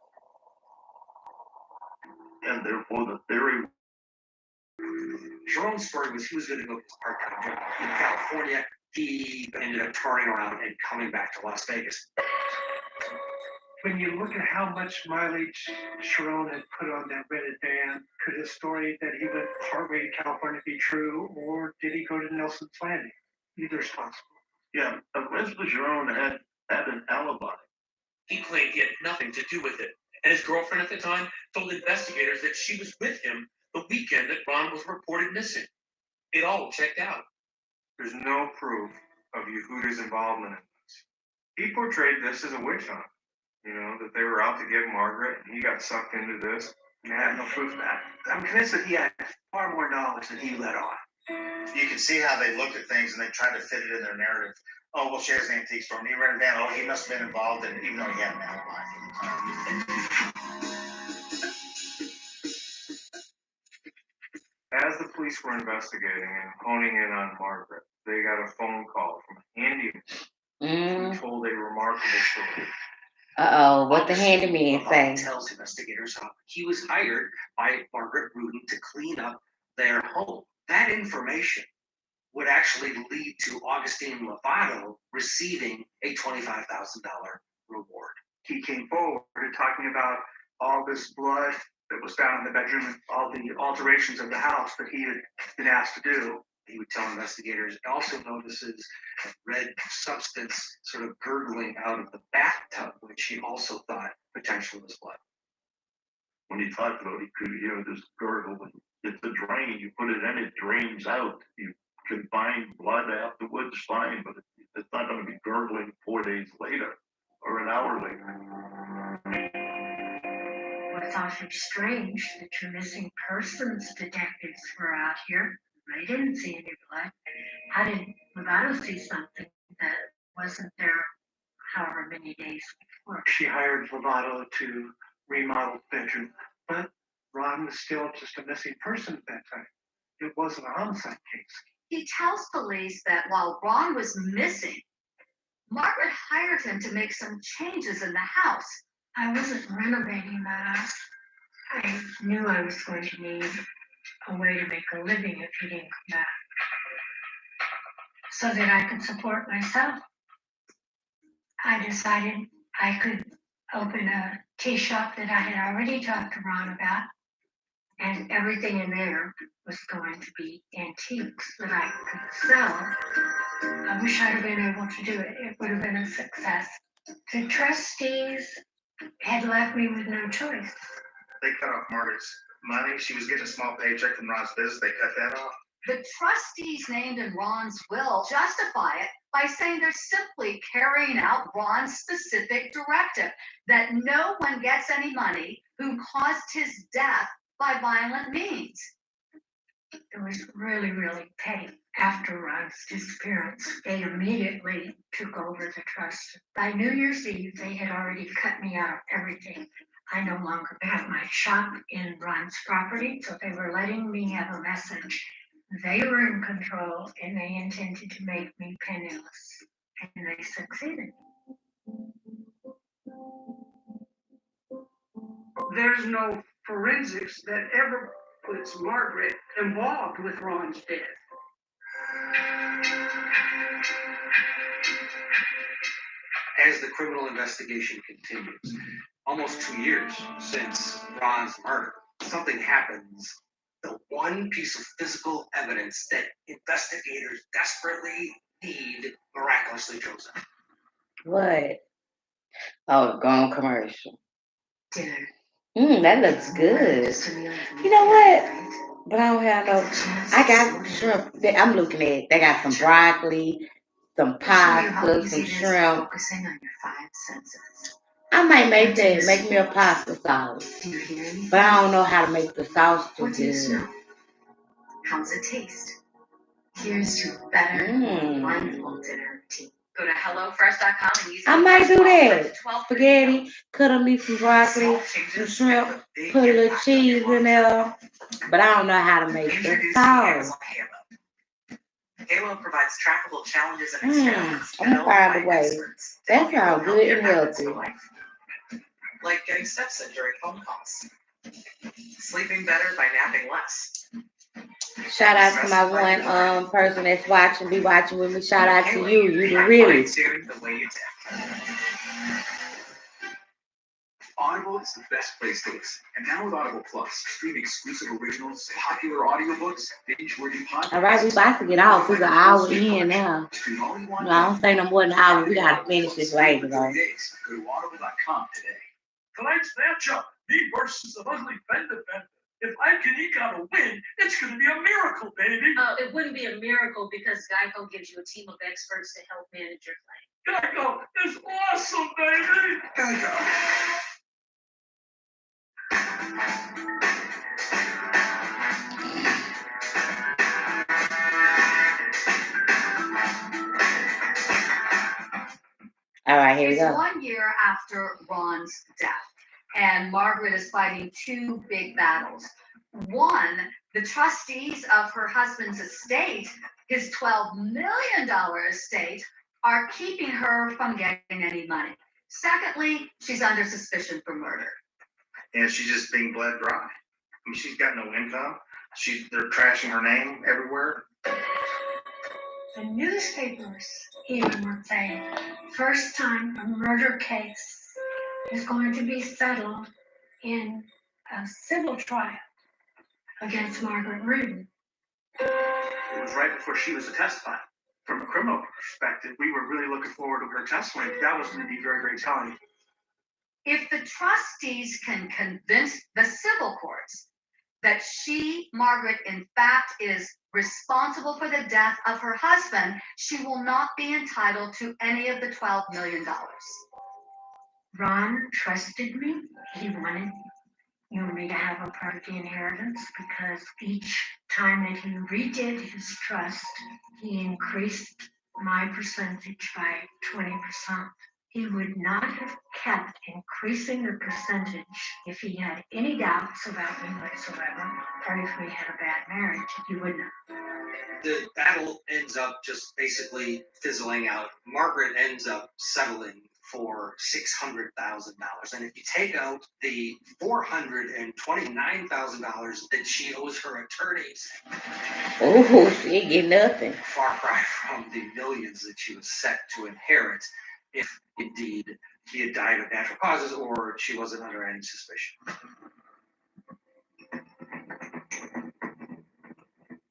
And therefore the theory. Sharon's story was he was going to go to his part-time job in California. He ended up turning around and coming back to Las Vegas. When you look at how much mileage Sharon had put on that rented van, could his story that he went partway to California be true, or did he go to Nelson's Landing? Either's possible. Yeah, Mr. Sharon had an alibi. He claimed he had nothing to do with it, and his girlfriend at the time told investigators that she was with him the weekend that Ron was reported missing. It all checked out. There's no proof of Yehuda's involvement in this. He portrayed this as a witch hunt. You know, that they were out to get Margaret, and he got sucked into this. And I have no proof of that. I'm convinced that he had far more knowledge than he let on. You can see how they looked at things and they tried to fit it in their narrative. Oh, well, Cher's antique store. And he rented van. Oh, he must have been involved in it, even though he had an alibi. As the police were investigating and honing in on Margaret, they got a phone call from a handyman who told a remarkable story. What the handyman say? Tells investigators how he was hired by Margaret Rudin to clean up their home. That information would actually lead to Augustine Lovato receiving a $25,000 reward. He came forward talking about all this blood that was found in the bedroom and all the alterations of the house that he had been asked to do. He would tell investigators, he also notices a red substance sort of gurgling out of the bathtub, which he also thought potentially was blood. When he talked about it, he could hear this gurgle. It's a drain. You put it in, it drains out. You can find blood afterwards, fine, but it's not going to be gurgling 4 days later or an hour later. What's awfully strange that your missing persons detectives were out here. They didn't see any blood. How did Lovato see something that wasn't there however many days before? She hired Lovato to remodel the bedroom, but Ron was still just a missing person at that time. It wasn't a homicide case. He tells police that while Ron was missing, Margaret hired him to make some changes in the house. I wasn't renovating the house. I knew I was going to need a way to make a living if he didn't come back, so that I could support myself. I decided I could open a tea shop that I had already talked to Ron about, and everything in there was going to be antiques that I could sell. I wish I'd have been able to do it. It would have been a success. The trustees had left me with no choice. They cut off Margaret's money. She was getting a small paycheck from Ron's business. They cut that off. The trustees named in Ron's will justify it by saying they're simply carrying out Ron's specific directive that no one gets any money who caused his death by violent means. It was really, really petty. After Ron's disappearance, they immediately took over the trust. By New Year's Eve, they had already cut me out of everything. I no longer have my shop in Ron's property, so they were letting me have a message. They were in control, and they intended to make me penniless, and they succeeded. There's no forensics that ever puts Margaret involved with Ron's death. As the criminal investigation continues, almost 2 years since Ron's murder, something happens. The one piece of physical evidence that investigators desperately need miraculously shows up. What? Oh, gone commercial. Dinner. That looks good. You know what? But I don't have no. I got shrimp. I'm looking at. They got some broccoli, some pasta, some shrimp. Focusing on your five senses. I might make me a pasta sauce. Do you hear me? But I don't know how to make the sauce too What do you good. smell? How's it taste? Here's to better, wonderful dinner routine. Go to HelloFresh.com and use I might do that. Spaghetti, cut up me some broccoli, some shrimp, put a little cheese in there. But I don't know how to make the sauce. Halo provides trackable challenges and experiments. I'm gonna find a way. That sounds good and healthy. Like getting steps in during phone calls. Sleeping better by napping less. Shout out to my one person that's watching, be watching with me. Shout out to you. You the realest. The way you did. Audible is the best place to listen. And now with Audible Plus, stream exclusive originals, popular audiobooks, binge-worthy podcasts. All right, we about to get off. It's an hour in now. No, I don't say no more than an hour. We gotta finish this right, though. Go to audible.com today. Tonight's matchup, me versus the ugly fender bender. If I can eke out a win, it's going to be a miracle, baby. It wouldn't be a miracle because Geico gives you a team of experts to help manage your claim. Geico is awesome, baby. Geico. All right, here we It's go. 1 year after Ron's death, and Margaret is fighting two big battles. One, the trustees of her husband's estate, his $12 million estate, are keeping her from getting any money. Secondly, she's under suspicion for murder. And she's just being bled dry. I mean, she's got no income. They're trashing her name everywhere. The newspapers even were saying, first time a murder case is going to be settled in a civil trial against Margaret Rudin. It was right before she was to testify. From a criminal perspective, we were really looking forward to her testimony. That was going to be very, very telling. If the trustees can convince the civil courts that she, Margaret, in fact, is responsible for the death of her husband, she will not be entitled to any of the $12 million. Ron trusted me. He wanted me to have a part of the inheritance because each time that he redid his trust, he increased my percentage by 20%. He would not have kept increasing the percentage if he had any doubts about me whatsoever, or if we had a bad marriage. He would not. The battle ends up just basically fizzling out. Margaret ends up settling for $600,000. And if you take out the $429,000 that she owes her attorneys, Oh, she ain't get nothing. far cry from the millions that she was set to inherit if indeed he had died of natural causes or she wasn't under any suspicion.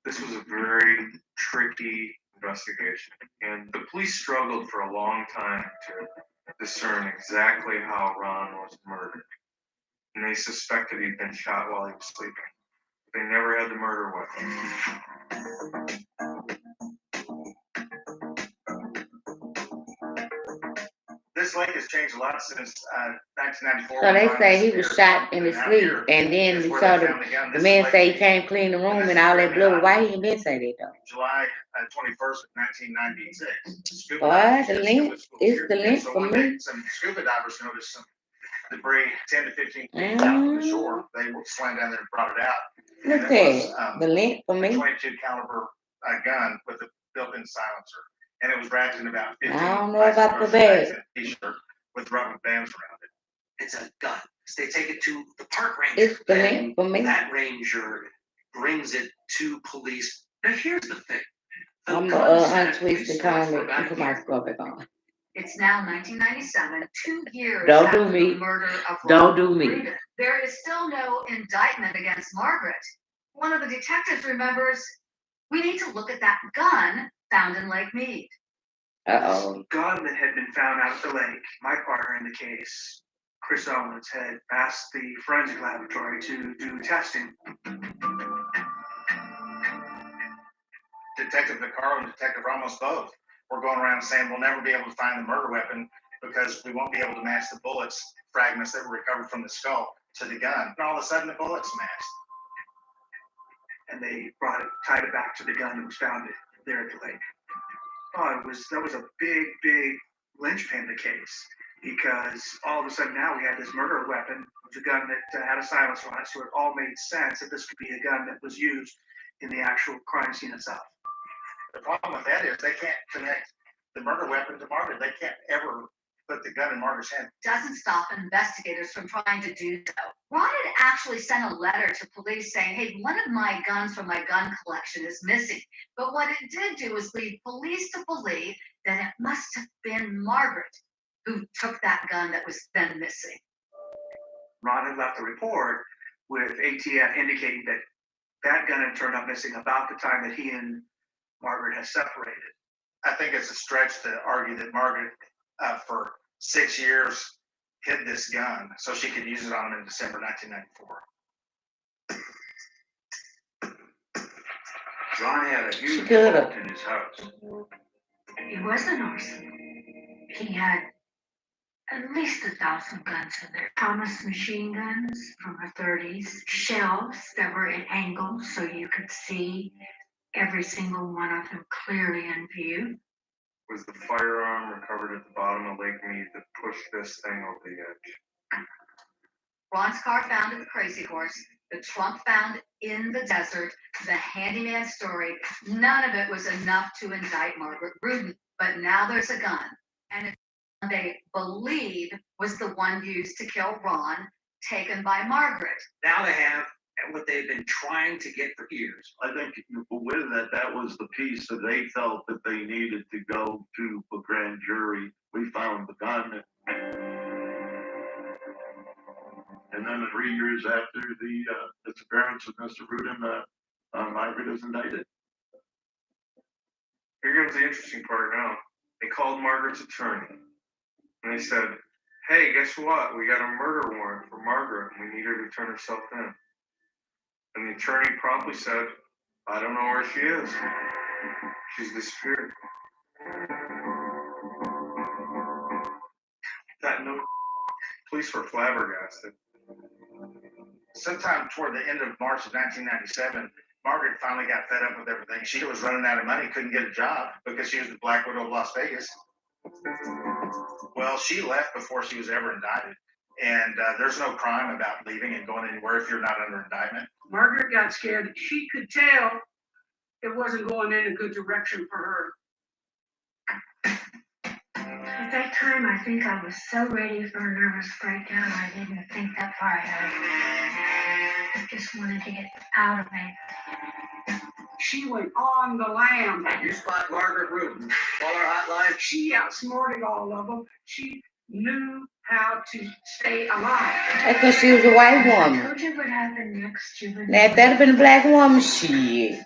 This was a very tricky investigation, and the police struggled for a long time to discern exactly how Ron was murdered. And they suspected he'd been shot while he was sleeping. They never had the murder weapon. This lake has changed a lot since 1994. So they say he was shot in his sleep, and then we saw the man say he came clean the room and all that blood. Why he didn't say that though? July 21st, 1996. Boy, the link is the link for me. Some scuba divers noticed some debris 10 to 15 feet down from the shore. They swam down there and brought it out. Look at the link for me. A 22 caliber gun with a built-in silencer. And it was wrapped in about 15 I don't know about the bag. T-shirt with rubber bands around it. It's a gun. They take it to the park ranger. It's the link for me. That ranger brings it to police. Now here's the thing. I'm untwist the comment and put my scrub back on. It's now 1997, 2 years Don't after do me. the murder of Don't Ron do me. Rudin. There is still no indictment against Margaret. One of the detectives remembers, we need to look at that gun found in Lake Mead. Uh-oh. Gun that had been found out at the lake. My partner in the case, Chris Owens, had asked the forensic laboratory to do testing. Detective Vaccaro and Detective Ramos both were going around saying we'll never be able to find the murder weapon because we won't be able to match the bullets fragments that were recovered from the skull to the gun. And all of a sudden the bullets matched. And they tied it back to the gun that was found there at the lake. Oh, that was a big, big linchpin in the case because all of a sudden now we had this murder weapon. It was a gun that had a silencer on it, so it all made sense that this could be a gun that was used in the actual crime scene itself. The problem with that is they can't connect the murder weapon to Margaret. They can't ever put the gun in Margaret's hand. Doesn't stop investigators from trying to do so. Ron had actually sent a letter to police saying, hey, one of my guns from my gun collection is missing. But what it did do was lead police to believe that it must have been Margaret who took that gun that was then missing. Ron had left a report with ATF indicating that that gun had turned up missing about the time that he and Margaret had separated. I think it's a stretch to argue that Margaret, for 6 years, hid this gun so she could use it on him in December 1994. Ron had a huge could've. vault in his house. It wasn't arson. He had at least 1,000 guns in there. Thomas machine guns from the 30s, shelves that were at angles so you could see every single one of them clearly in view. Was the firearm recovered at the bottom of Lake Mead that pushed this thing over the edge? Ron's car found at the Crazy Horse, the trunk found in the desert, the handyman story, none of it was enough to indict Margaret Rudin. But now there's a gun, and it's one they believe was the one used to kill Ron, taken by Margaret. Now they have what they've been trying to get for years. I think with that was the piece that they felt that they needed to go to a grand jury. We found the gun. And then 3 years after the disappearance of Mr. Rudin, Margaret is indicted. Here comes the interesting part now. They called Margaret's attorney. And they said, hey, guess what? We got a murder warrant for Margaret, and we need her to turn herself in. And the attorney promptly said, I don't know where she is. She's disappeared. That no police were flabbergasted. Sometime toward the end of March of 1997, Margaret finally got fed up with everything. She was running out of money, couldn't get a job because she was the Black Widow of Las Vegas. Well, she left before she was ever indicted. And there's no crime about leaving and going anywhere if you're not under indictment. Margaret got scared. She could tell it wasn't going in a good direction for her. At that time, I think I was so ready for a nervous breakdown, I didn't think that far ahead. I just wanted to get out of it. She went on the lam. You spot Margaret Rudin. Call her hotline. She outsmarted all of them. She knew how to stay alive. That's because she was a white I woman. told you what happened next. You would Now, if that had been a black woman, she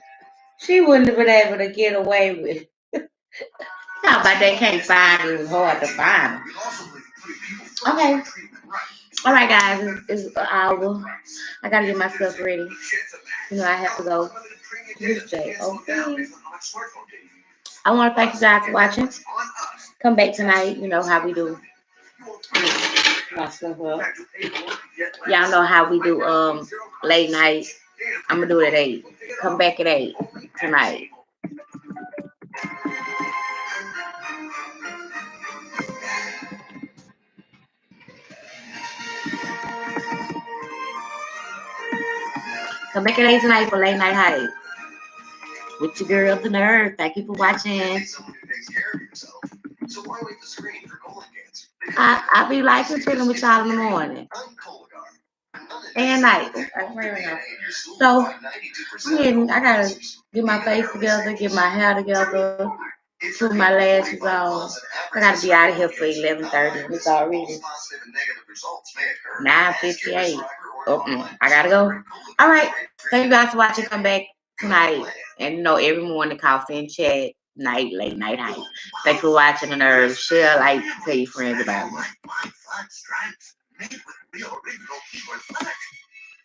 wouldn't have been able to get away with it. How about they can't find it? It was hard to find. Okay. All right, guys. It's an hour. I got to get myself ready. You know, I have to go. This day. Okay. I want to thank you guys for watching. Come back tonight. You know how we do. My stuff up. Y'all know how we do late night. I'm gonna do it at 8. Come back at 8 tonight. Come back at 8 tonight for late night hype with your girl the nerd. Thank you for watching. I'll be live and chilling with y'all in the morning and night. So I gotta get my face together, get my hair together, put my lashes on. I gotta be out of here for 11:30. It's already 9:58. I gotta go. All right. Thank you guys for watching. Come back tonight and every morning Coffe And Chat. Night, late night hype. Thanks for watching the nerve. Share, like, tell your friends about me.